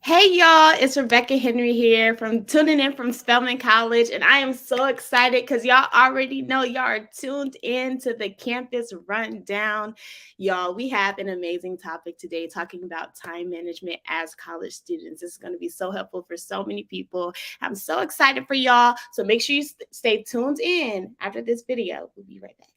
Hey y'all, it's Rebecca Henry here from tuning in from Spelman College, and I am so excited because y'all already know y'all are tuned in to the campus rundown. Y'all, we have an amazing topic today talking about time management as college students. This is going to be so helpful for so many people. I'm so excited for y'all. So make sure you stay tuned in after this video. We'll be right back.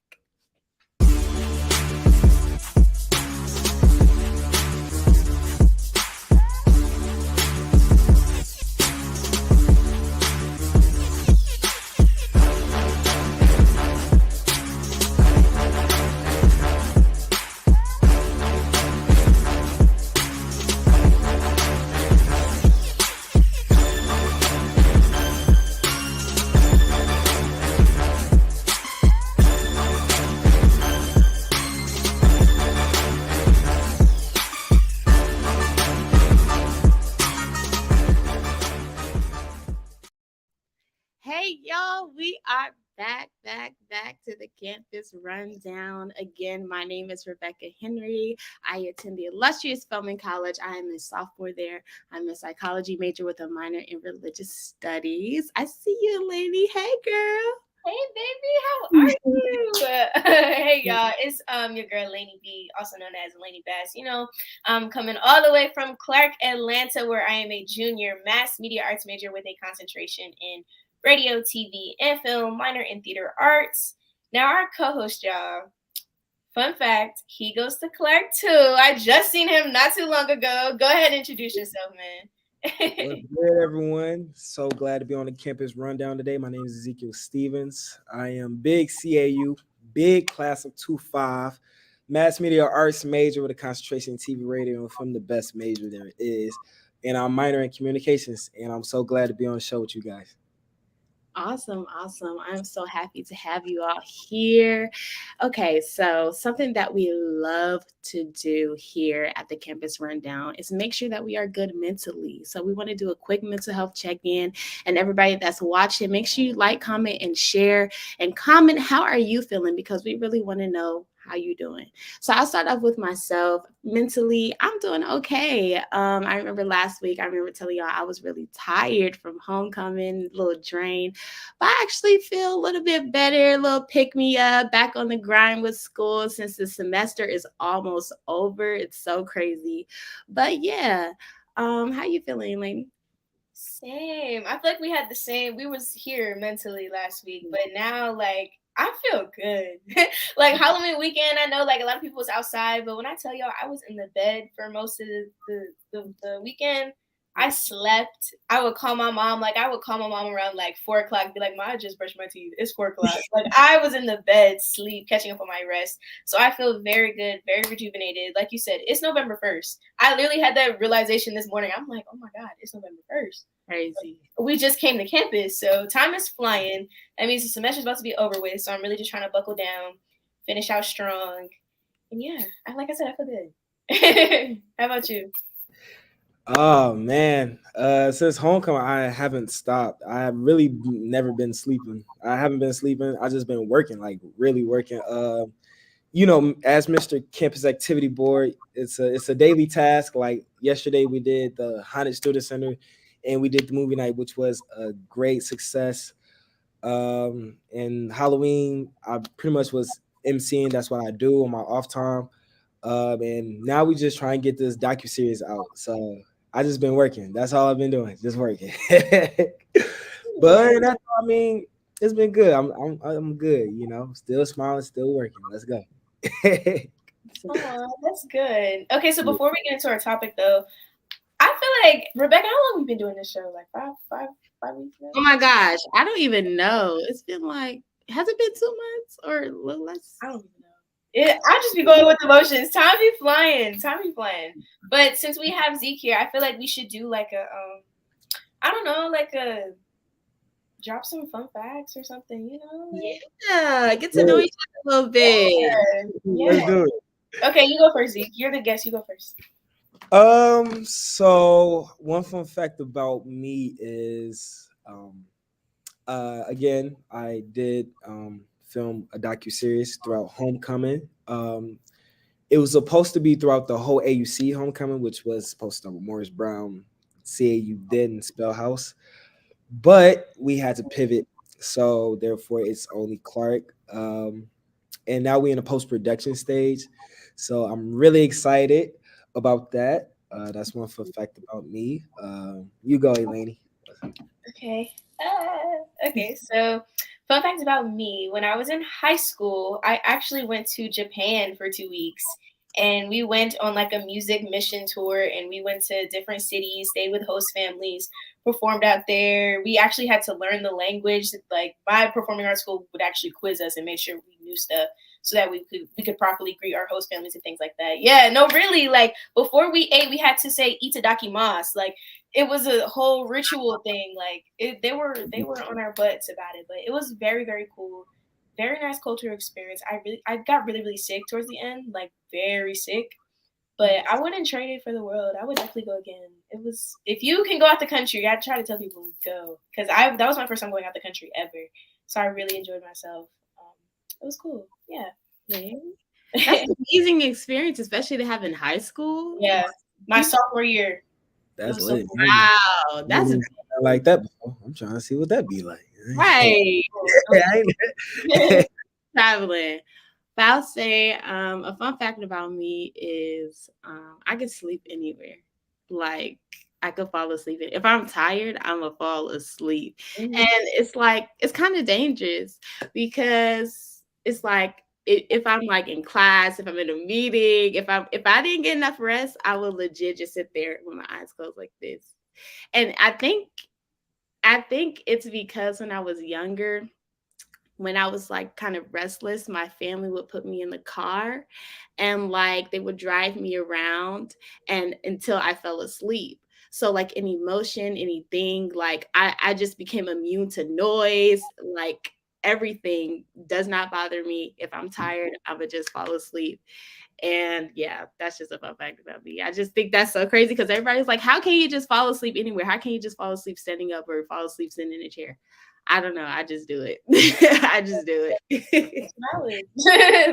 Hey, y'all, we are back to the campus rundown. Again, my name is Rebecca Henry. I attend the illustrious Spelman College. I am a sophomore there. I'm a psychology major with a minor in religious studies. I see you, lady. Hey, girl. Hey baby, how are you? Hey y'all, it's your girl Lainey B, also known as Lainey Bass. I'm coming all the way from Clark, Atlanta, where I am a junior mass media arts major with a concentration in radio, TV, and film, minor in theater arts. Now our co-host, y'all. Fun fact, he goes to Clark too. I just seen him not too long ago. Go ahead and introduce yourself, man. What's good, everyone? So glad to be on the campus rundown today. My name is Ezekiel Stevens. I am big CAU, big class of 2.5, mass media arts major with a concentration in TV, radio, and film, the best major there is. And I'm minor in communications, and I'm so glad to be on the show with you guys. Awesome. I'm so happy to have you all here. Okay, so something that we love to do here at the Campus Rundown is make sure that we are good mentally. So we want to do a quick mental health check-in, and everybody that's watching, make sure you like, comment, and share, and comment how are you feeling, because we really want to know how you doing. So I'll start off with myself. Mentally, I'm doing okay. I remember last week, I remember telling y'all I was really tired from homecoming, a little drained, but I actually feel a little bit better, a little pick me up, back on the grind with school since the semester is almost over. It's so crazy. But yeah, how you feeling, lady? Same. I feel like we had the same. We was here mentally last week, but now I feel good. Like Halloween weekend, I know like a lot of people was outside, but when I tell y'all I was in the bed for most of the weekend, I slept. I would call my mom. Like I would call my mom around like 4 o'clock, be like, "Ma, I just brushed my teeth. It's 4 o'clock." Like I was in the bed, sleep, catching up on my rest. So I feel very good, very rejuvenated. Like you said, it's November 1st. I literally had that realization this morning. I'm like, "Oh my God, it's November 1st." Crazy. We just came to campus, so time is flying. That means the semester's about to be over with. So I'm really just trying to buckle down, finish out strong, and yeah, like I said, I feel good. How about you? Oh man, since homecoming, I haven't stopped. I have really never been sleeping. I haven't been sleeping. I just been working, like really working. As Mr. Campus Activity Board, it's a daily task. Like yesterday, we did the Haunted Student Center, and we did the movie night, which was a great success. And Halloween, I pretty much was emceeing. That's what I do on my off time. And now we just try and get this docu-series out. So I just been working. That's all I've been doing, just working. But that's, I mean, it's been good. I'm good. Still smiling, still working. Let's go. Oh, that's good. Okay, so before we get into our topic, though, I feel like Rebecca, how long have we been doing this show? Like five weeks now? Oh my gosh, I don't even know. It's been like, has it been 2 months or a little less? I don't even know. I just be going with emotions. Time be flying. But since we have Zeke here, I feel like we should do like a I don't know, like a drop some fun facts or something, Yeah, get to know each other a little bit. Yeah. Let's do it. Okay, you go first, Zeke. You're the guest. You go first. So one fun fact about me is, again, I did film a docu-series throughout homecoming. It was supposed to be throughout the whole AUC homecoming, which was supposed to start with Morris Brown, CAU didn't spell house, but we had to pivot. So therefore, it's only Clark. And now we're in a post production stage. So I'm really excited about that. That's one fun fact about me. You go, Elaine. Okay. Okay. So, fun fact about me: when I was in high school, I actually went to Japan for 2 weeks, and we went on like a music mission tour, and we went to different cities, stayed with host families, performed out there. We actually had to learn the language. Like my performing arts school would actually quiz us and make sure we knew stuff so that we could properly greet our host families and things like that. Yeah, no, really, like before we ate, we had to say itadakimasu. Like it was a whole ritual thing. Like they were on our butts about it, but it was very very cool. Very nice cultural experience. I got really sick towards the end, like very sick. But I wouldn't trade it for the world. I would definitely go again. It was if you can go out the country, I try to tell people go because I that was my first time going out the country ever. So I really enjoyed myself. It was cool. Yeah. Okay. That's an amazing experience, especially to have in high school. Yeah. My People, sophomore year. It That's was so lit. cool. wow, I that's ain't like that before. I'm trying to see what that be like. right. I ain't- Traveling. But I'll say a fun fact about me is I can sleep anywhere. Like I could fall asleep. If I'm tired, I'm gonna fall asleep. Mhm. And it's like it's kind of dangerous because it's like if I'm like in class, if I'm in a meeting, if I didn't get enough rest, I would legit just sit there with my eyes closed like this. And I think it's because when I was younger, when I was like kind of restless, my family would put me in the car and like they would drive me around and until I fell asleep. So like any motion, anything, like I just became immune to noise, like everything does not bother me. If I'm tired, I would just fall asleep. And yeah, that's just a fun fact about me. I just think that's so crazy because everybody's like, how can you just fall asleep anywhere? How can you just fall asleep standing up or fall asleep sitting in a chair? I don't know. I just do it. I just do it. That's valid.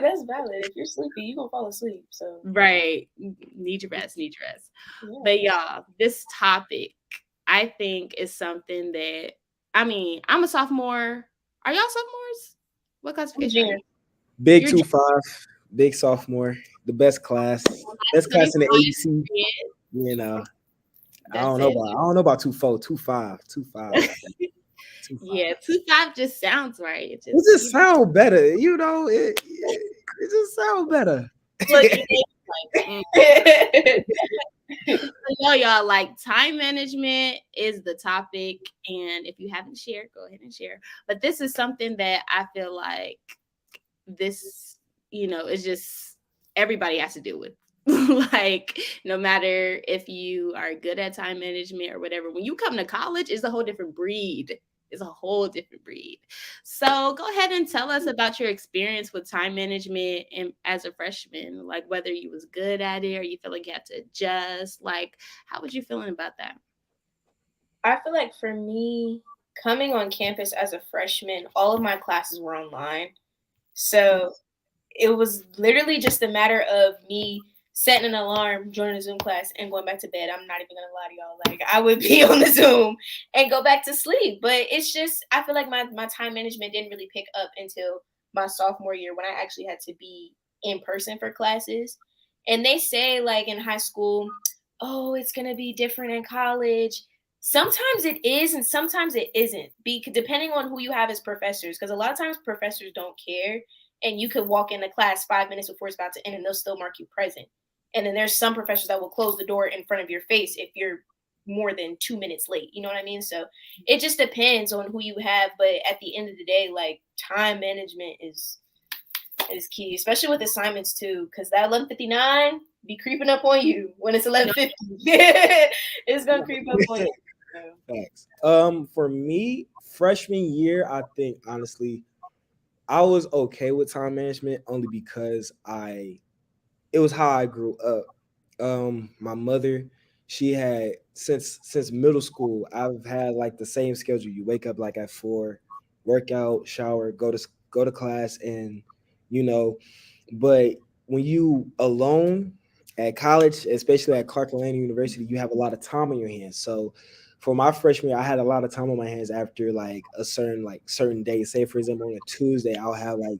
That's valid. If you're sleepy, you're gonna fall asleep. So Right. Need your rest, need your rest. yeah. But y'all, this topic, I think, is something that, I mean, I'm a sophomore. Are y'all sophomores? What I'm classification are junior. you? Big You're two five, big sophomore, the best junior class in the 25 ABC. period. You know, That's it. I don't know about 2-4, 2-5, 2-5. I think 2-5. Yeah, 2 5 just sounds right. It It just just sound better, you know. It just sound better. look, like, so y'all, like time management is the topic. And if you haven't shared, go ahead and share. But this is something that I feel like this, is just everybody has to deal with. Like, no matter if you are good at time management or whatever, when you come to college, it's a whole different breed. It's a whole different breed. So go ahead and tell us about your experience with time management and as a freshman, like whether you was good at it or you feel like you had to adjust. Like, how was you feeling about that? I feel like for me, coming on campus as a freshman, all of my classes were online. So it was literally just a matter of me setting an alarm, joining a Zoom class, and going back to bed. I'm not even gonna lie to y'all. Like I would be on the Zoom and go back to sleep. But it's just I feel like my time management didn't really pick up until my sophomore year when I actually had to be in person for classes. And they say like in high school, oh, it's gonna be different in college. Sometimes it is, and sometimes it isn't. Depending on who you have as professors, because a lot of times professors don't care and you could walk into class 5 minutes before it's about to end and they'll still mark you present. And then there's some professors that will close the door in front of your face if you're more than 2 minutes late. You know what I mean? So it just depends on who you have. But at the end of the day, like time management is key, especially with assignments too, because that 11:59 be creeping up on you when it's 11:50. It's gonna creep up on you. So. Facts. For me, freshman year, I think honestly, I was okay with time management only because it was how I grew up. My mother, she had since middle school, I've had like the same schedule. You wake up like at 4, work out, shower, go to class, and you know, but when you alone, At college, especially at Clark Atlanta University, you have a lot of time on your hands. So for my freshman year, I had a lot of time on my hands after certain days. Say for example, on a Tuesday, I'll have like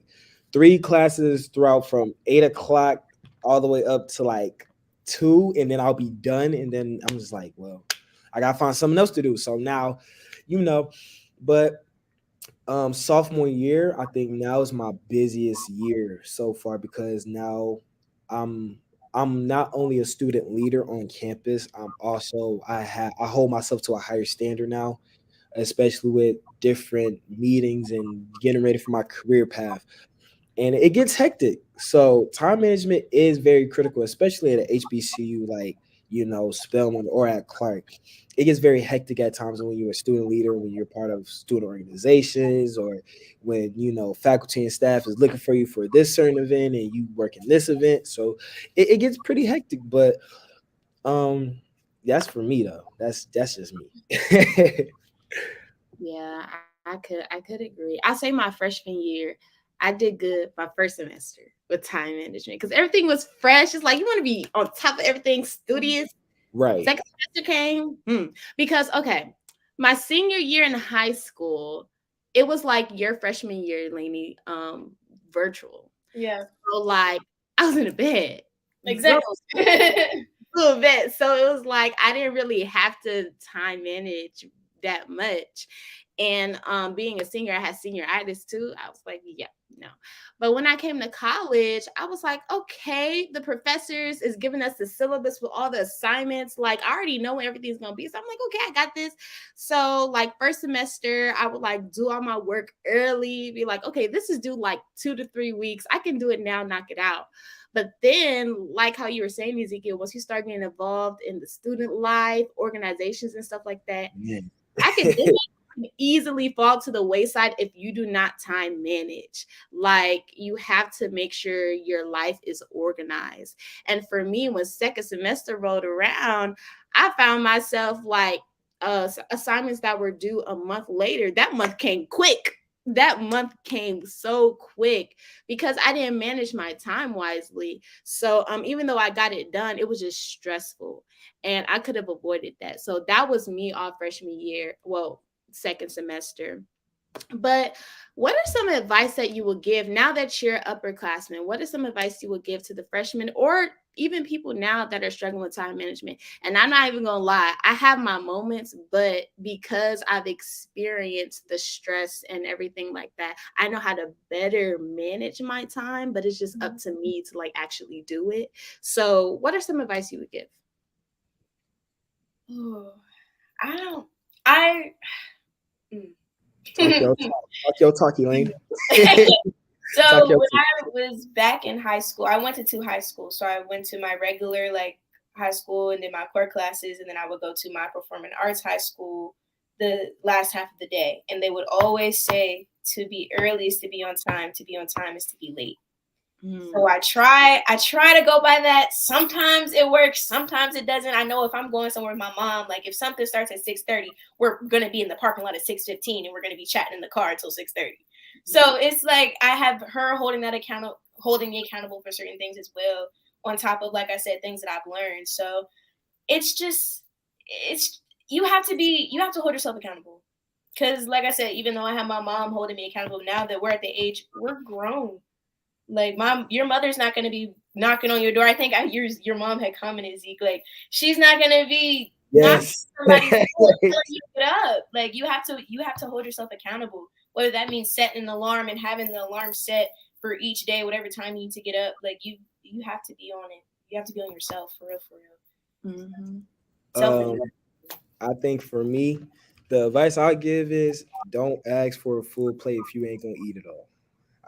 3 classes throughout from 8 o'clock all the way up to like 2, and then I'll be done. And then I'm just like, well, I gotta find something else to do. So now, you know, but sophomore year, I think now is my busiest year so far because now I'm I'm not only a student leader on campus, I hold myself to a higher standard now, especially with different meetings and getting ready for my career path, and it gets hectic. So time management is very critical, especially at a HBCU like Spelman or at Clark. It gets very hectic at times when you're a student leader, when you're part of student organizations, or when faculty and staff is looking for you for this certain event and you work in this event. So it gets pretty hectic, but um, that's for me though. That's just me. Yeah, I could agree. I say my freshman year, I did good my first semester with time management because everything was fresh. It's like you want to be on top of everything, studious. Right. Second semester came because okay, my senior year in high school, it was like your freshman year, Lainey, virtual. Yeah, So like I was in a bed, exactly. girl, little bit. So it was like I didn't really have to time manage that much. And being a senior, I had senioritis too. I was like, yeah, no. But when I came to college, I was like, okay, the professors is giving us the syllabus with all the assignments. Like I already know what everything's gonna be. So I'm like, okay, I got this. So like first semester, I would like do all my work early, be like, okay, this is due like 2 to 3 weeks. I can do it now, knock it out. But then, like how you were saying, Ezekiel, once you start getting involved in the student life, organizations and stuff like that, Yeah. academics can easily fall to the wayside if you do not time manage. Like you have to make sure your life is organized. And for me, when second semester rolled around, I found myself like assignments that were due a month later. That month came quick. That month came so quick because I didn't manage my time wisely. So even though I got it done, it was just stressful and I could have avoided that. So that was me all freshman year, well, second semester. But what are some advice that you will give now that you're upperclassmen? What is some advice you will give to the freshmen or even people now that are struggling with time management? And I'm not even gonna lie, I have my moments, but because I've experienced the stress and everything like that, I know how to better manage my time, but it's just up to me to like actually do it. So what are some advice you would give? Ooh, I don't. I. mm. Talk your talk, Elaine. Talk So your when talk. I was back in high school, I went to two high schools. So I went to my regular like high school and then my core classes, and then I would go to my performing arts high school the last half of the day. And they would always say to be early is to be on time, to be on time is to be late. So I try to go by that. Sometimes it works, sometimes it doesn't. I know if I'm going somewhere with my mom, like if something starts at 6:30, we're gonna be in the parking lot at 6:15 and we're gonna be chatting in the car until 6:30. So it's like I have her holding me accountable for certain things as well, on top of like I said, things that I've learned. So it's just it's you have to hold yourself accountable. Cause like I said, even though I have my mom holding me accountable, now that we're at the age we're grown, like your mother's not gonna be knocking on your door. I think your mom had commented, Zeke, like she's not gonna be knocking Yes. on somebody's door telling you to get up. Like you have to hold yourself accountable. Whether that means setting an alarm and having the alarm set for each day, whatever time you need to get up. Like you have to be on it. You have to be on yourself for real, for real. Mm-hmm. Self. um, I think for me, the advice I give is don't ask for a full plate if you ain't gonna eat it all.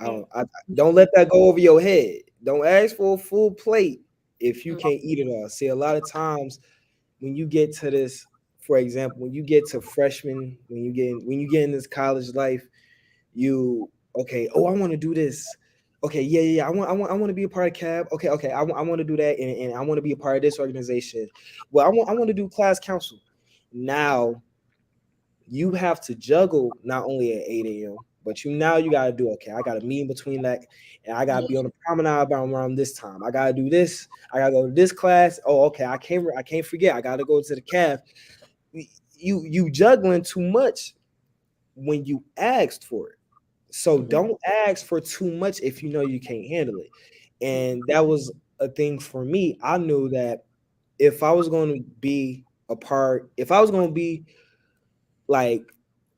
I don't let that go over your head. Don't ask for a full plate if you can't eat it all. See, a lot of times when you get to this, for example, when you get to freshman, when you get in this college life, you okay. Oh, I want to do this. Okay, yeah. I want to be a part of CAB. Okay. I want to do that, and I want to be a part of this organization. Well, I want to do class council. Now you have to juggle not only at 8 a.m. But now you gotta do, okay, I gotta meet in between that, and I gotta be on the promenade around this time. I gotta do this. I gotta go to this class. Oh, okay, I can't forget. I gotta go to the calf. You juggling too much when you asked for it. So don't ask for too much if you know you can't handle it. And that was a thing for me. I knew that if I was going to be a part, if I was going to be like,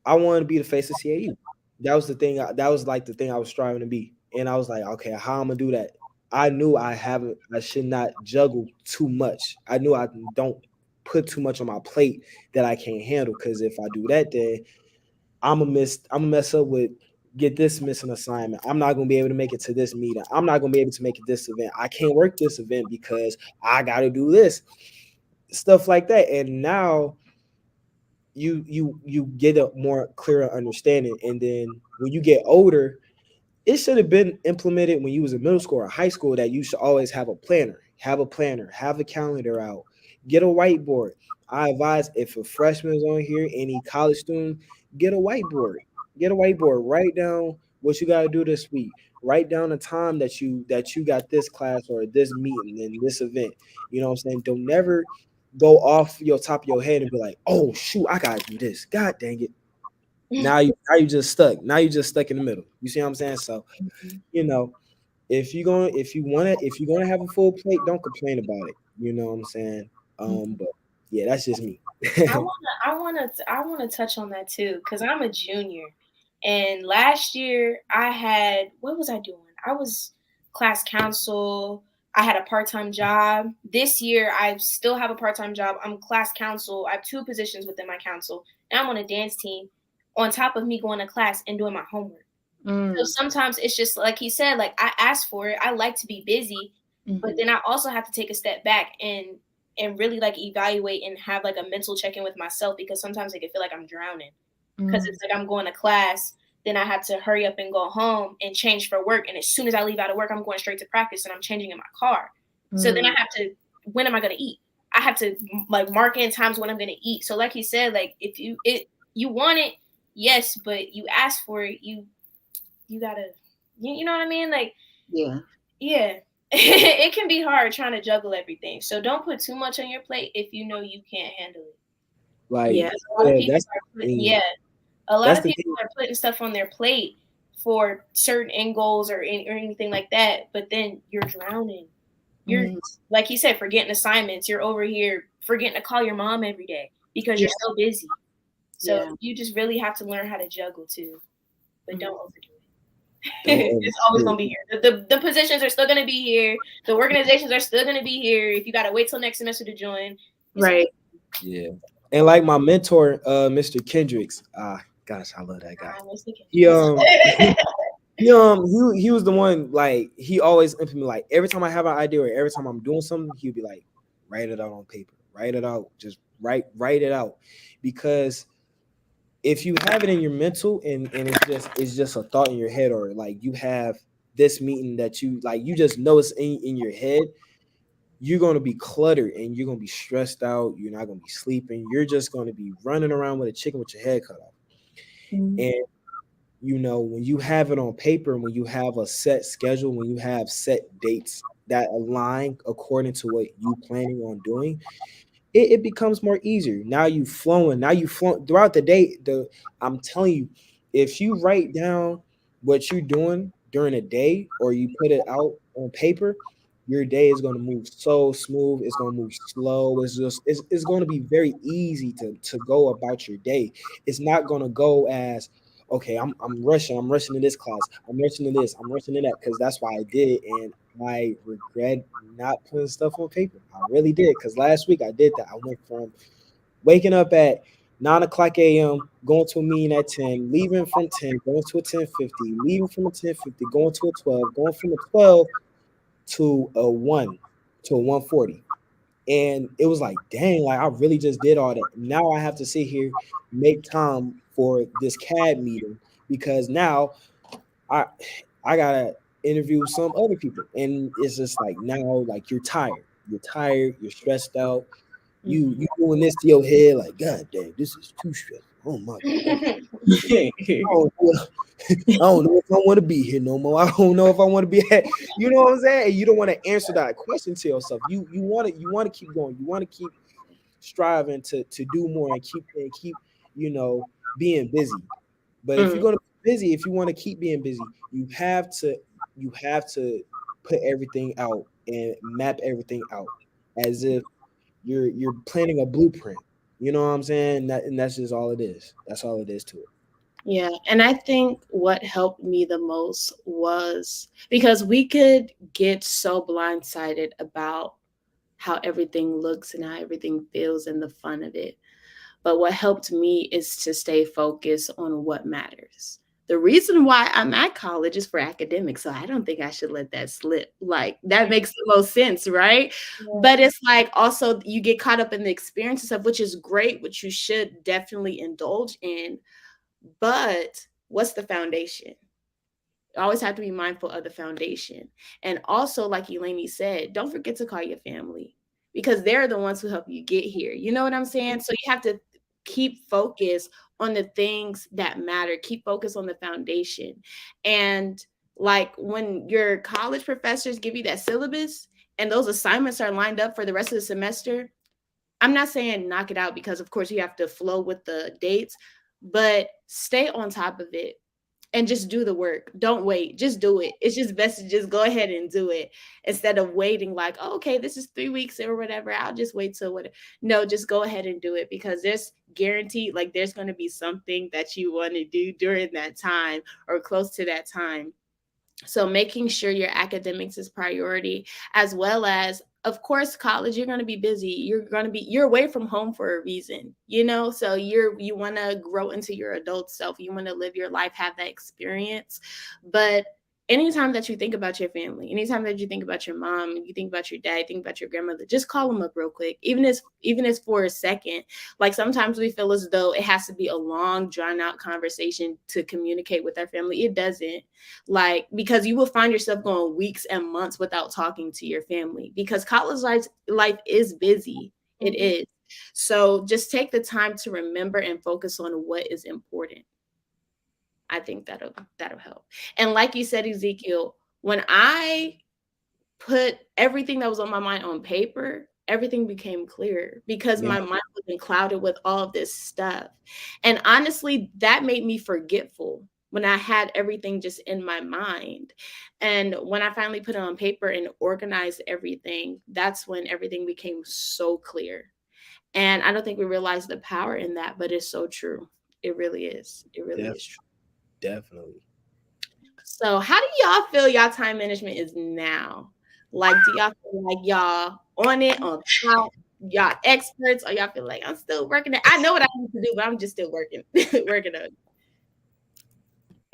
I wanted to be the face of CAU. That was the thing. That was like the thing I was striving to be. And I was like, okay, how I'm gonna do that? I knew I should not juggle too much. I knew I don't put too much on my plate that I can't handle. Because if I do that, then I'm gonna mess up with get this missing assignment. I'm not gonna be able to make it to this meeting. I'm not gonna be able to make it this event. I can't work this event because I gotta do this. Stuff like that. And now you get a more clearer understanding. And then when you get older, it should have been implemented when you was in middle school or high school that you should always have a calendar out, get a whiteboard. I advise if a freshman is on here, any college student, get a whiteboard. Get a whiteboard. Write down what you got to do this week. Write down the time that you got this class or this meeting and this event. You know what I'm saying? Don't never go off your top of your head and be like, oh shoot, I gotta do this. God dang it. Now you just stuck. Now you just stuck in the middle. You see what I'm saying? So, you know, if you're gonna have a full plate, don't complain about it. You know what I'm saying? But yeah, that's just me. I wanna touch on that too, because I'm a junior, and last year I had what was I doing? I was class council. I had a part-time job. This year I still have a part-time job. I'm class council. I have two positions within my council, and I'm on a dance team. On top of me going to class and doing my homework. So sometimes it's just like he said, like I asked for it. I like to be busy, but then I also have to take a step back and really like evaluate and have like a mental check-in with myself, because sometimes I can feel like I'm drowning, because it's like I'm going to class, then I have to hurry up and go home and change for work, and as soon as I leave out of work I'm going straight to practice and I'm changing in my car. So then I have to, when am I going to eat? I have to like mark in times when I'm going to eat. So like he said, like if you want it, yes, but you ask for it, you gotta, you know what I mean? Like, yeah. It can be hard trying to juggle everything. So don't put too much on your plate if you know you can't handle it. Like, Yeah. Because a lot of yeah, people that's are the putting, thing. yeah, a lot That's of the people thing. are putting stuff on their plate for certain end goals or anything like that. But then you're drowning. You're, like he said, forgetting assignments. You're over here forgetting to call your mom every day because you're so busy. So Yeah. you just really have to learn how to juggle too, but don't overdo it. Don't It's always overdo gonna it. be here. The positions are still gonna be here. The organizations are still gonna be here. If you gotta wait till next semester to join, it's Right. Yeah. And like my mentor, Mr. Kendricks, gosh, I love that guy. I was thinking. He he was the one, like he always implement, like every time I have an idea or every time I'm doing something, he'd be like, write it out on paper, write it out, just write it out. Because if you have it in your mental and it's just a thought in your head, or like you have this meeting that you like, you just know it's in your head, you're going to be cluttered and you're going to be stressed out. You're not going to be sleeping. You're just going to be running around with a chicken with your head cut off. And when you have it on paper, when you have a set schedule, when you have set dates that align according to what you planning on doing, it becomes more easier. Now you flowing throughout the day. I'm telling you, if you write down what you're doing during a day or you put it out on paper, your day is going to move so smooth. It's going to move slow. It's going to be very easy to go about your day. It's not going to go as, okay, I'm rushing to this class, I'm rushing to this, I'm rushing to that, because that's why I did it. And I regret not putting stuff on paper. I really did, because last week I did that. I went from waking up at 9 o'clock a.m., going to a meeting at 10, leaving from 10, going to a 10:50, leaving from a 10:50, going to a 12, going from a 12 to a 1 to a 1:40. And it was like, dang, like I really just did all that. Now I have to sit here, make time for this CAD meeting, because now I I gotta interview some other people. And it's just like, now, like, you're stressed out, you doing this to your head, like, god dang, this is too stressful. Oh my god. I don't know. I don't know if I want to be here no more. I don't know if I want to be at, you know what I'm saying? You don't want to answer that question to yourself. You want to keep going. You want to keep striving to do more and keep being busy. But if you're Mm, gonna be busy, if you want to keep being busy, you have to put everything out and map everything out as if you're planning a blueprint. You know what I'm saying? And that's just all it is. That's all it is to it. yeah. And I think what helped me the most was because we could get so blindsided about how everything looks and how everything feels and the fun of it. But what helped me is to stay focused on what matters. The reason why I'm at college is for academics. So I don't think I should let that slip. Like that makes the most sense, right? Yeah. But it's like also you get caught up in the experiences of which is great, which you should definitely indulge in. But what's the foundation? Always have to be mindful of the foundation. And also, like Elaine said, don't forget to call your family because they're the ones who help you get here. You know what I'm saying? So you have to keep focus on the things that matter, keep focus on the foundation. And like when your college professors give you that syllabus and those assignments are lined up for the rest of the semester, I'm not saying knock it out because, of course, you have to flow with the dates, but stay on top of it and just do the work. Don't wait. Just do it. It's just best to just go ahead and do it instead of waiting like, oh, okay, this is 3 weeks or whatever. I'll just wait till what. No, just go ahead and do it because there's guaranteed like there's going to be something that you want to do during that time or close to that time. So making sure your academics is priority, as well as, of course, college, you're going to be busy. You're away from home for a reason, so you want to grow into your adult self. You want to live your life, have that experience. But anytime that you think about your family, anytime that you think about your mom, you think about your dad, think about your grandmother, just call them up real quick, even as for a second. Like sometimes we feel as though it has to be a long, drawn out conversation to communicate with our family. It doesn't, like, because you will find yourself going weeks and months without talking to your family because college life is busy. It Mhm. is. So just take the time to remember and focus on what is important. I think that'll help. And like you said, Ezekiel, when I put everything that was on my mind on paper, everything became clear because Yeah, my mind wasn't clouded with all of this stuff. And honestly, that made me forgetful when I had everything just in my mind. And when I finally put it on paper and organized everything, that's when everything became so clear. And I don't think we realize the power in that, but it's so true. It really is. It really def- is true. definitely. So, how do y'all feel y'all time management is now? Like, do y'all feel like y'all on it, on top, y'all experts, or y'all feel like I'm still working it? I know what I need to do, but I'm just still working, working on it.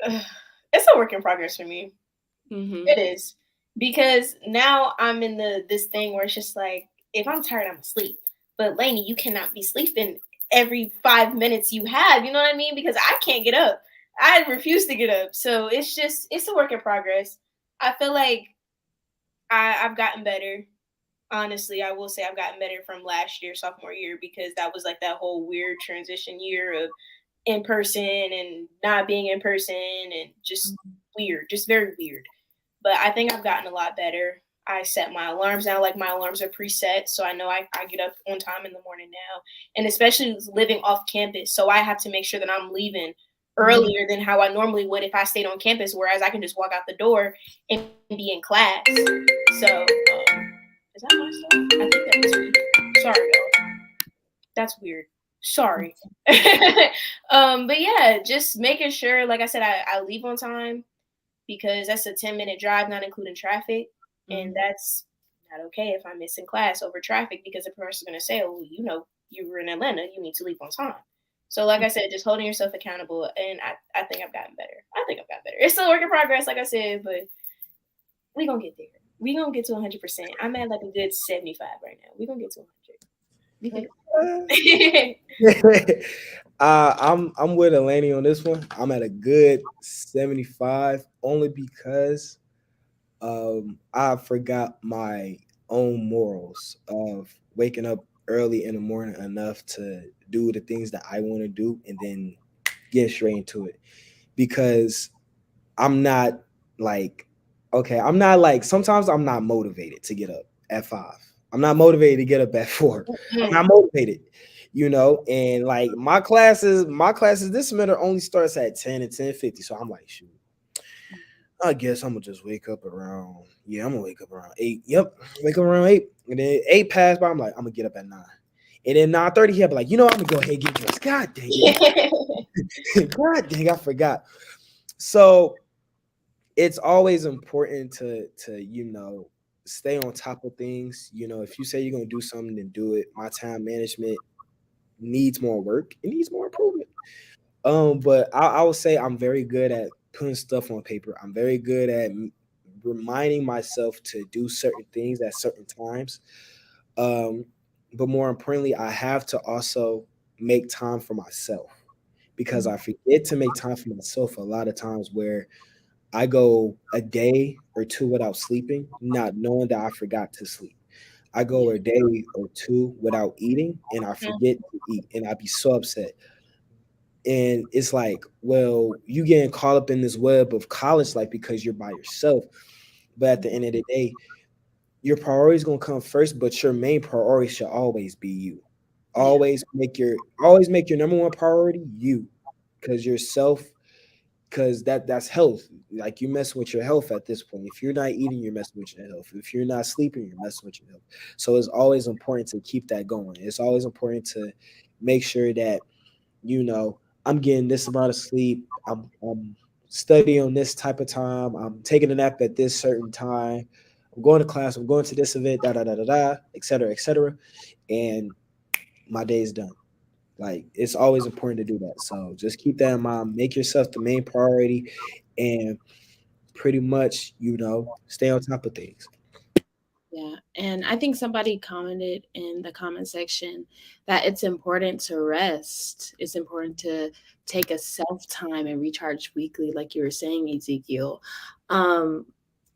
Ugh, it's a work in progress for me. Mm-hmm. It is because now I'm in this thing where it's just like if I'm tired, I'm asleep. But Lainey, you cannot be sleeping every 5 minutes you have. You know what I mean? Because I can't get up. I refuse to get up. So it's a work in progress. I feel like I've gotten better. Honestly, I will say I've gotten better from last year, sophomore year, because that was like that whole weird transition year of in person and not being in person and just weird, just very weird. But I think I've gotten a lot better. I set my alarms now, like my alarms are preset, so I know I get up on time in the morning now. And especially living off campus, so I have to make sure that I'm leaving Mm-hmm. earlier than how I normally would if I stayed on campus, whereas I can just walk out the door and be in class. So, is that my stuff? I think that is me. Sorry, y'all. That's weird. Sorry. But yeah, just making sure, like I said, I leave on time because that's a 10-minute drive, not including traffic. And Mm-hmm. that's not okay if I'm missing class over traffic because the professor's going to say, oh, you were in Atlanta, you need to leave on time. So, like I said, just holding yourself accountable. And I think I've gotten better. I think I've gotten better. It's still a work in progress, like I said, but we going to get there. We going to get to 100%. I'm at like a good 75 right now. We going to get to 100. We can do I'm with Eleni on this one. I'm at a good 75 only because I forgot my own morals of waking up early in the morning enough to do the things that I want to do and then get straight into it because I'm not like, okay, I'm not like, sometimes I'm not motivated to get up at 5. I'm not motivated to get up at 4. I'm Mm. not motivated, and like my classes this semester only starts at 10 and 10:50. So I'm like, shoot, I guess I'm gonna just wake up around, yeah, I'm gonna wake up around 8. Yep, wake up around 8. And then 8 passed by, I'm like, I'm gonna get up at 9. And then 9:30, he'll be like, I'm gonna go ahead and get dressed. God dang it. God dang, I forgot. So it's always important to stay on top of things. If you say you're gonna do something, then do it. My time management needs more work. It needs more improvement. But I would say I'm very good at putting stuff on paper. I'm very good at reminding myself to do certain things at certain times. Um, but more importantly, I have to also make time for myself because I forget to make time for myself a lot of times where I go a day or two without sleeping, not knowing that I forgot to sleep. I go Yeah. a day or two without eating and I forget to eat and I'd be so upset. And it's like, well, you getting caught up in this web of college life because you're by yourself. But at the end of the day, your priority is gonna come first, but your main priority should always be you. Yeah. Always make your number one priority you, because yourself, because that's health. Like you mess with your health at this point. If you're not eating, you're messing with your health. If you're not sleeping, you're messing with your health. So it's always important to keep that going. It's always important to make sure that you know, I'm getting this amount of sleep. I'm studying on this type of time. I'm taking a nap at this certain time. I'm going to class. I'm going to this event, da da da da da, et cetera, et cetera. And my day is done. Like it's always important to do that. So just keep that in mind. Make yourself the main priority, and pretty much, stay on top of things. Yeah, and I think somebody commented in the comment section that it's important to rest. It's important to take a self time and recharge weekly, like you were saying, Ezekiel. Um,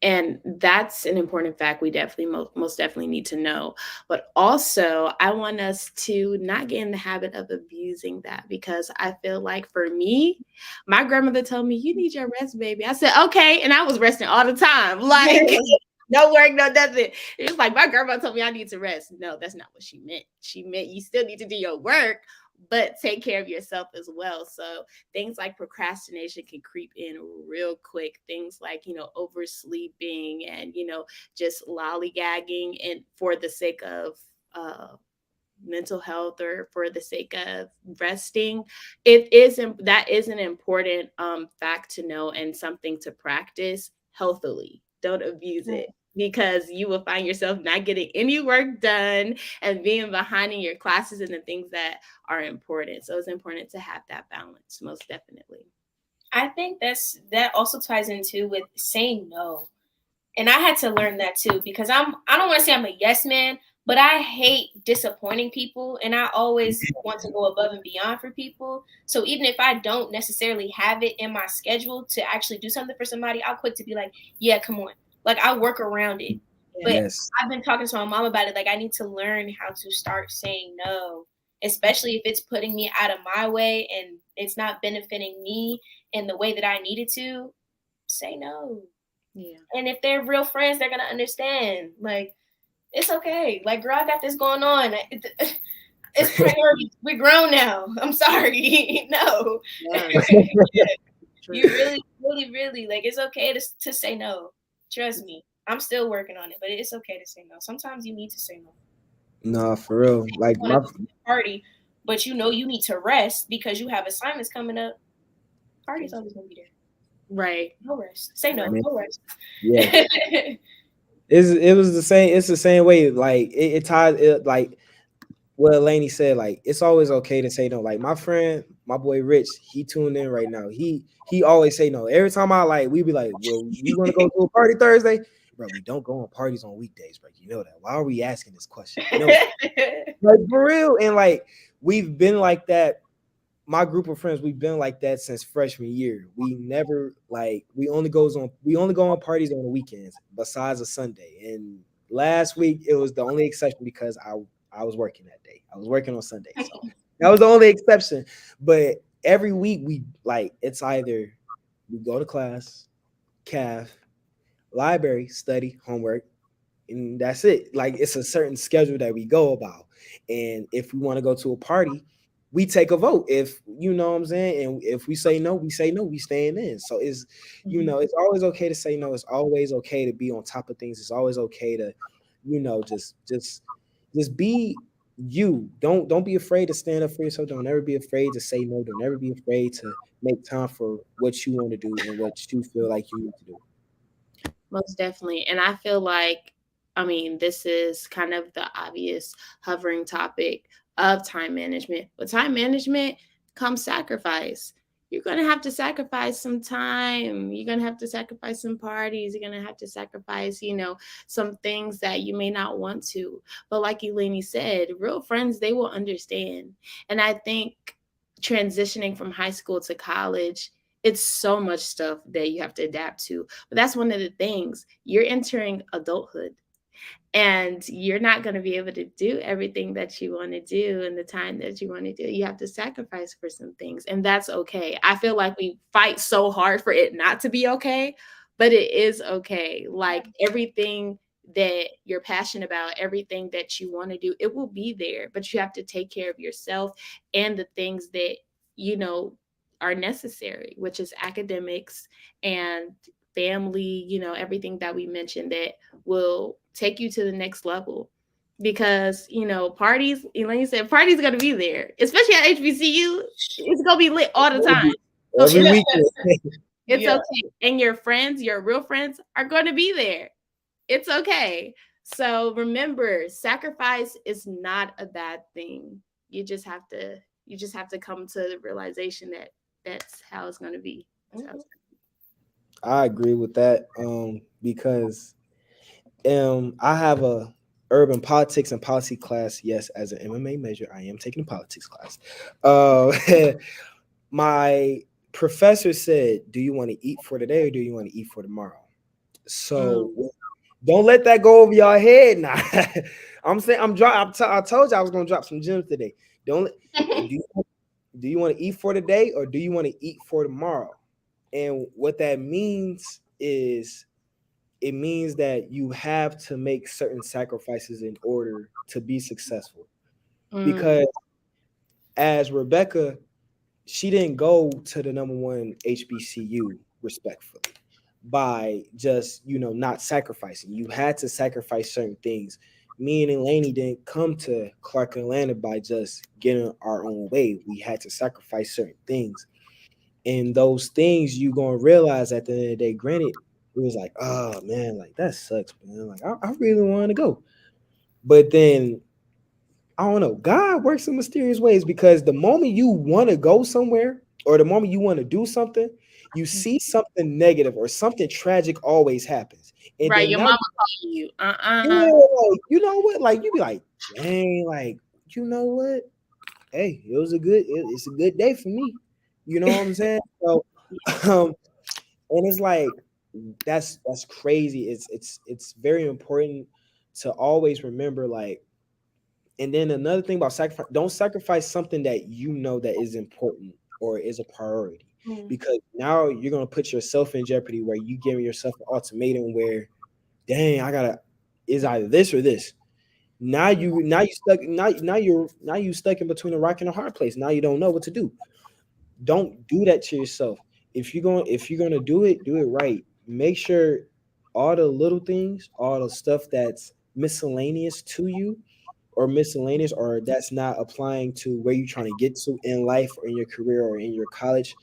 and that's an important fact we definitely most definitely need to know. But also, I want us to not get in the habit of abusing that because I feel like for me, my grandmother told me, "You need your rest, baby." I said, "Okay," and I was resting all the time, like. No work, no nothing. It's like my grandma told me I need to rest. No, that's not what she meant. She meant you still need to do your work, but take care of yourself as well. So things like procrastination can creep in real quick. Things like, oversleeping and, just lollygagging and for the sake of mental health or for the sake of resting, that is an important fact to know and something to practice healthily. Don't abuse it because you will find yourself not getting any work done and being behind in your classes and the things that are important. So it's important to have that balance, most definitely. I think that also ties into with saying no. And I had to learn that too because I don't want to say I'm a yes man, but I hate disappointing people and I always want to go above and beyond for people. So even if I don't necessarily have it in my schedule to actually do something for somebody, I'll quick to be like, yeah, come on. Like I'll work around it. Yeah. But Yes. I've been talking to my mom about it. Like I need to learn how to start saying no, especially if it's putting me out of my way and it's not benefiting me in the way that I needed to. Say no. Yeah. And if they're real friends, they're gonna understand. Like, it's okay. Like, girl, I got this going on. It's priorities. We're grown now. I'm sorry. No. Yes. You really, really, really like it's okay to say no. Trust me. I'm still working on it, but it's okay to say no. Sometimes you need to say no. No, for real. You Like want to my go to the party, but you know you need to rest because you have assignments coming up. Party's always gonna be there. Right. No rest. Say no. man, No rest. yeah. It was the same. It's the same way. Like it ties it like what Lainey said. Like it's always okay to say no. Like my friend, my boy Rich, he tuned in right now. He always say no. Every time I like, we be like, "Well, you want to go to a party Thursday, bro? We don't go on parties on weekdays, bro. You know that. Why are we asking this question? You know, like for real." And like we've been like that, my group of friends, we've been like that since freshman year. We never like we only go on parties on the weekends besides a Sunday. And last week it was the only exception because I was working that day. I was working on Sunday. So that was the only exception. But every week we like it's either we go to class, calf, library, study, homework, and that's it. Like it's a certain schedule that we go about. And if we want to go to a party, we take a vote. If you know what I'm saying, and if we say no, we say no, we staying in. So it's Mhm. it's always okay to say no. It's always okay to be on top of things. It's always okay to, just be you. Don't be afraid to stand up for yourself. Don't ever be afraid to say no. Don't ever be afraid to make time for what you want to do and what you feel like you need to do. Most definitely. And I feel like, I mean, this is kind of the obvious hovering topic of time management. With time management comes sacrifice. You're going to have to sacrifice some time. You're going to have to sacrifice some parties. You're going to have to sacrifice, some things that you may not want to. But like Eleni said, real friends, they will understand. And I think transitioning from high school to college, it's so much stuff that you have to adapt to. But that's one of the things. You're entering adulthood and you're not going to be able to do everything that you want to do in the time that you want to do. You have to sacrifice for some things, and that's okay. I feel like we fight so hard for it not to be okay, but it is okay. Like everything that you're passionate about, everything that you want to do, it will be there, but you have to take care of yourself and the things that you know are necessary, which is academics and family, everything that we mentioned that will take you to the next level. Because, parties, Elaine said, parties are going to be there, especially at HBCU. It's going to be lit all the time. So Every weekend. it's Yeah. okay. And your friends, your real friends, are going to be there. It's okay. So remember, sacrifice is not a bad thing. You just have to come to the realization that that's how it's going to be. That's how Mhm. it's I agree with that. Because I have a urban politics and policy class. Yes, as an MMA major, I am taking a politics class. Uh, my professor said, "Do you want to eat for today or do you want to eat for tomorrow?" So Mm. don't let that go over your head now. I'm saying I told you I was gonna drop some gems today. Don't let- do you want to eat for today or do you want to eat for tomorrow? And what that means is it means that you have to make certain sacrifices in order to be successful. Mm. Because as Rebecca, she didn't go to the number one HBCU respectfully by just, not sacrificing. You had to sacrifice certain things. Me and Elaney didn't come to Clark Atlanta by just getting our own way. We had to sacrifice certain things. And those things you gonna realize at the end of the day, granted, it was like, oh man, like that sucks, man. Like I really want to go. But then I don't know, God works in mysterious ways because the moment you want to go somewhere or the moment you want to do something, you see something negative or something tragic always happens. And Right, then your now, mama calling you. yeah, like, you know what? Like you be like, dang, like, you know what? Hey, it's a good day for me. You know what I'm saying? So um and it's like that's crazy. It's very important to always remember, like, and then another thing about sacrifice, don't sacrifice something that you know that is important or is a priority. Mm. Because now you're gonna put yourself in jeopardy where you give yourself an ultimatum where, dang, I gotta is either this or this. Now you stuck in between a rock and a hard place. Now you don't know what to do. Don't do that to yourself. If you're gonna do it right. Make sure all the little things, all the stuff that's miscellaneous to you or miscellaneous or that's not applying to where you're trying to get to in life or in your career or in your college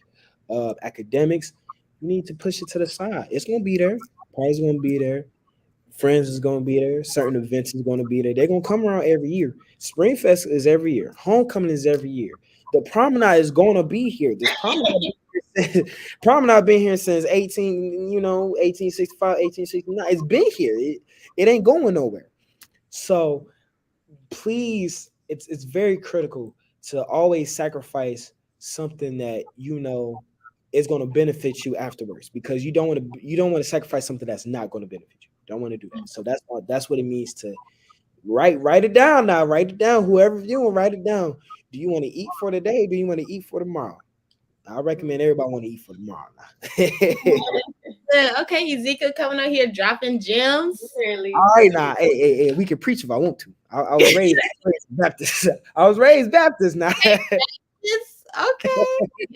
academics, you need to push it to the side. It's gonna be there. Party's gonna be there. Friends is gonna be there. Certain events is gonna be there. They're gonna come around every year. Spring Fest is every year. Homecoming is every year. The promenade is gonna be here. This promenade promenade been here since 1865, 1869. It's been here. It ain't going nowhere. So please, it's very critical to always sacrifice something that is going to benefit you afterwards because you don't want to sacrifice something that's not going to benefit you. Don't want to do that. So that's what it means to write it down now. Write it down. Whoever viewing, write it down. Do you want to eat for today? Do you want to eat for tomorrow? I recommend everybody want to eat for tomorrow. Now. Okay, Ezekiel coming on here dropping gems. Literally. All right, now, hey, we can preach if I want to. I was raised Baptist. I was raised Baptist. Now, It's okay.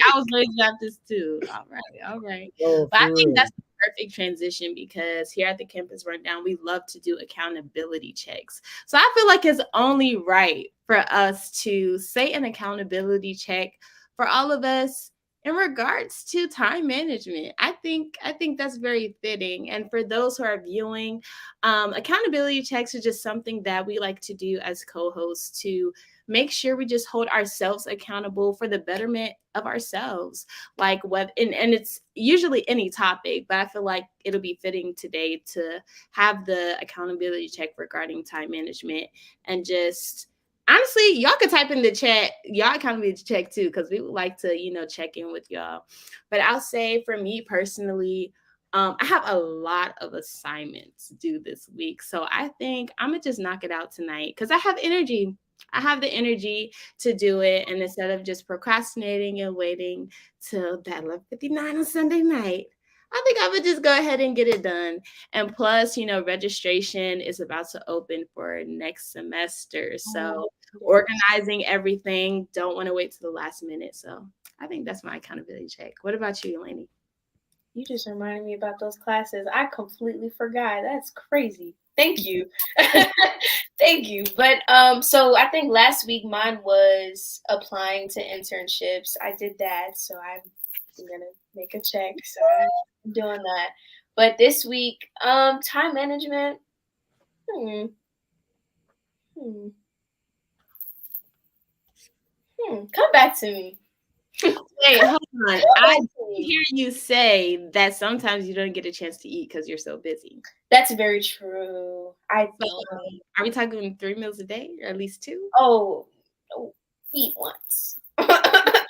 I was raised Baptist too. All right, all right. oh, But I for think real. that's the perfect transition because here at the Campus Rundown, we love to do accountability checks. So I feel like it's only right for us to say an accountability check for all of us in regards to time management. I think that's very fitting. And for those who are viewing, accountability checks are just something that we like to do as co-hosts to make sure we just hold ourselves accountable for the betterment of ourselves, like what and it's usually any topic, but I feel like it'll be fitting today to have the accountability check regarding time management. And just honestly, y'all could type in the chat y'all accountability check too, because we would like to check in with y'all. But I'll say for me personally, I have a lot of assignments due this week, so I think I'm gonna just knock it out tonight because I have energy. I have the energy to do it. And instead of just procrastinating and waiting till that 11:59 on Sunday night, I think I would just go ahead and get it done. And plus, registration is about to open for next semester. So organizing everything, don't want to wait to the last minute. So I think that's my accountability check. What about you, Eleni? You just reminded me about those classes. I completely forgot. That's crazy. Thank you. Thank you. But so I think last week mine was applying to internships. I did that, so I'm gonna make a check. So I'm doing that. But this week, time management. Hmm. Hmm. Come back to me. Wait, hold on. Come I back to me. hear you say that sometimes you don't get a chance to eat because you're so busy. That's very true. I So, don't. are we talking 3 meals a day or at least two? Oh, oh, eat once. What?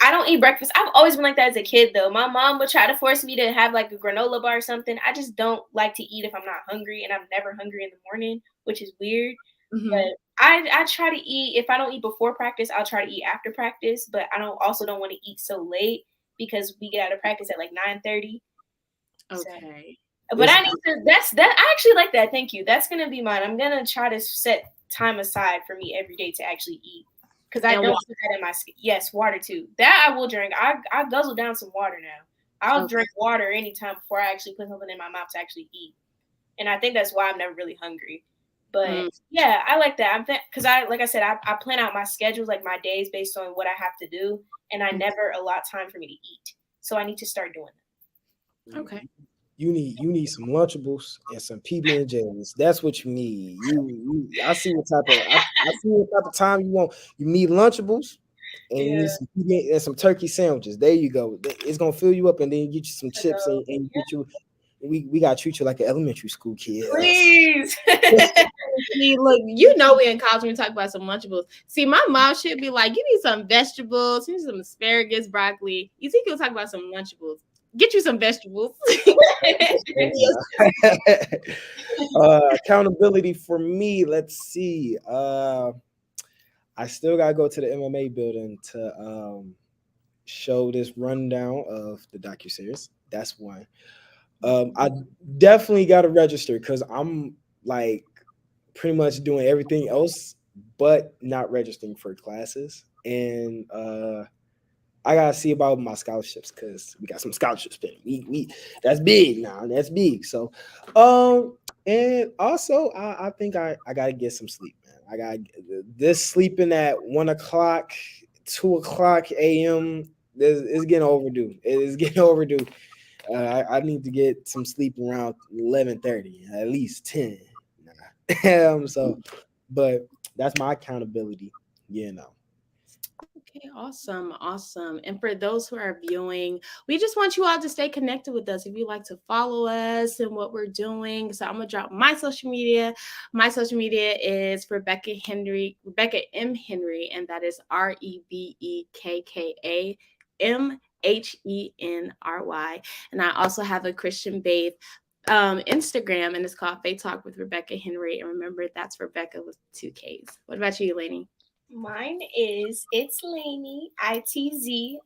I don't eat breakfast. I've always been like that as a kid, though. My mom would try to force me to have like a granola bar or something. I just don't like to eat if I'm not hungry, and I'm never hungry in the morning, which is weird. But Mhm. I try to eat. If I don't eat before practice, I'll try to eat after practice. But I don't want to eat so late because we get out of practice at like 9:30. So, Okay. but It's I need to. That's that. I actually like that. Thank you. That's gonna be mine. I'm gonna try to set time aside for me every day to actually eat because I And don't water. put that in my. Yes, water too. That I will drink. I guzzle down some water now. I'll Okay. drink water anytime before I actually put something in my mouth to actually eat. And I think that's why I'm never really hungry. But Mm, yeah, I like that. I'm because I like I said I plan out my schedules like my days based on what I have to do, and I mm, never allot time for me to eat. So I need to start doing okay. you need some Lunchables and some PB and J's. That's what you need. I see what type of I see what type of time you want. You need Lunchables and that. you Yeah. need some PB and some turkey sandwiches. There you go. It's gonna fill you up, and then you get you some chips and you get you. We gotta treat you like an elementary school kid. Please. See, look, we in college when we talk about some Lunchables. See, my mom should be like, you need some vegetables, you need some asparagus, broccoli. Ezekiel talk about some Lunchables. Get you some vegetables. Accountability for me. Let's see. I still gotta go to the MMA building to show this rundown of the docuseries. That's one. I definitely got to register because I'm like pretty much doing everything else, but not registering for classes. And I gotta see about my scholarships because we got some scholarships. We that's big now. That's big. So, and also I think I gotta get some sleep, man. I got this sleeping at 1 o'clock, 2 o'clock a.m. It's getting overdue. It is getting overdue. I need to get some sleep around 11:30, at least 10. So, but that's my accountability. You know. Okay, awesome, awesome. And for those who are viewing, we just want you all to stay connected with us. If you like to follow us and what we're doing, so I'm gonna drop my social media. My social media is Rebecca M Henry, and that is REBEKKAMHENRY. And I also have a Christian Faith Instagram, and it's called Faith Talk with Rebecca Henry. And remember, that's Rebecca with 2 Ks. What about you, Elaine? Mine is It's Lainey, ITZLAINEY.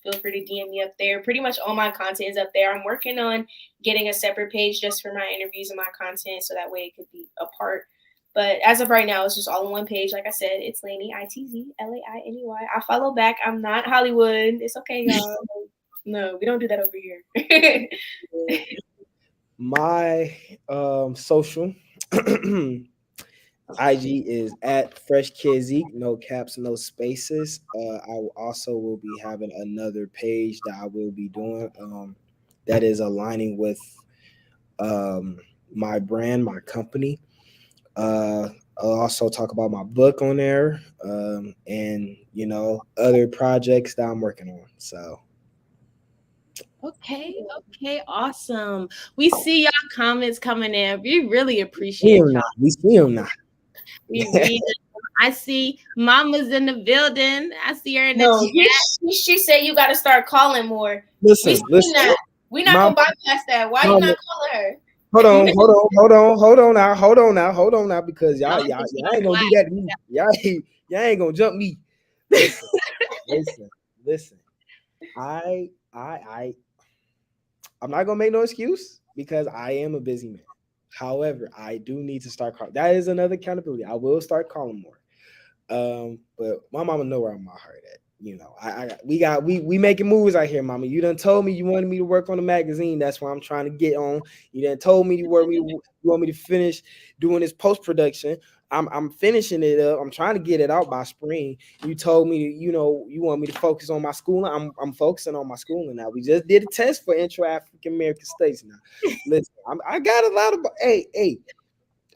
Feel free to DM me up there. Pretty much all my content is up there. I'm working on getting a separate page just for my interviews and my content, so that way it could be apart. But as of right now, it's just all on one page. Like I said, It's Lainey, ITZLAINEY. I follow back. I'm not Hollywood. It's okay, y'all. No, we don't do that over here. My social IG is at Fresh Kid Zeke, no caps, no spaces. Also will be having another page that I will be doing that is aligning with um, my brand, my company. I'll also talk about my book on there, and other projects that I'm working on. So Okay, okay, awesome. We see y'all comments coming in. We really see appreciate him now. y'all. We see him now. We read them. I see Mama's in the building. I see her in the No, chat. she said you got to start calling more. We Listen, seen listen, that. We not mama, gonna bypass that. Why you mama. not calling her? Hold on now, because Y'all y'all, ain't y'all, put you y'all on ain't gonna do blast. that to me. Y'all ain't gonna jump me. Listen, listen. I, I, I, I'm not gonna make no excuse because I am a busy man. However, I do need to start calling. That is another accountability. I will start calling more. But my mama know where my heart at. We making moves out here, mama. You done told me you wanted me to work on the magazine. That's why I'm trying to get on. You done told me you want me to finish doing this post production. I'm finishing it up. I'm trying to get it out by spring. You told me, you want me to focus on my schooling. I'm focusing on my schooling now. We just did a test for intro African American studies now. Listen, I got a lot of hey,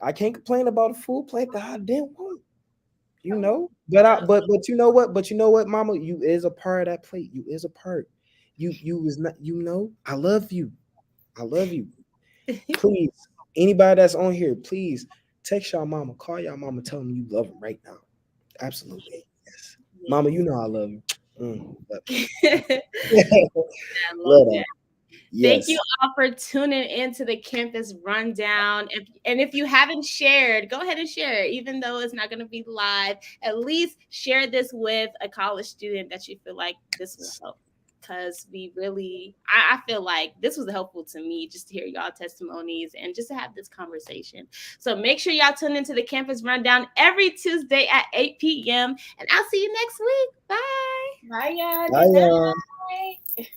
I can't complain about a full plate that I didn't want. But you know what, mama, you is a part of that plate. You is a part. You was not. I love you. I love you. Please, anybody that's on here, please text y'all mama, call y'all mama, tell them you love them right now. Absolutely, yes, mama. You know I love you. Love I love love that. that. Thank you Yes. all for tuning into the campus rundown. If you haven't shared, go ahead and share it, even though it's not going to be live. At least share this with a college student that you feel like this will help. Because I feel like this was helpful to me just to hear y'all testimonies and just to have this conversation. So make sure y'all tune into the campus rundown every Tuesday at 8 p.m. And I'll see you next week. Bye. Bye, y'all. Bye, Good y'all. night.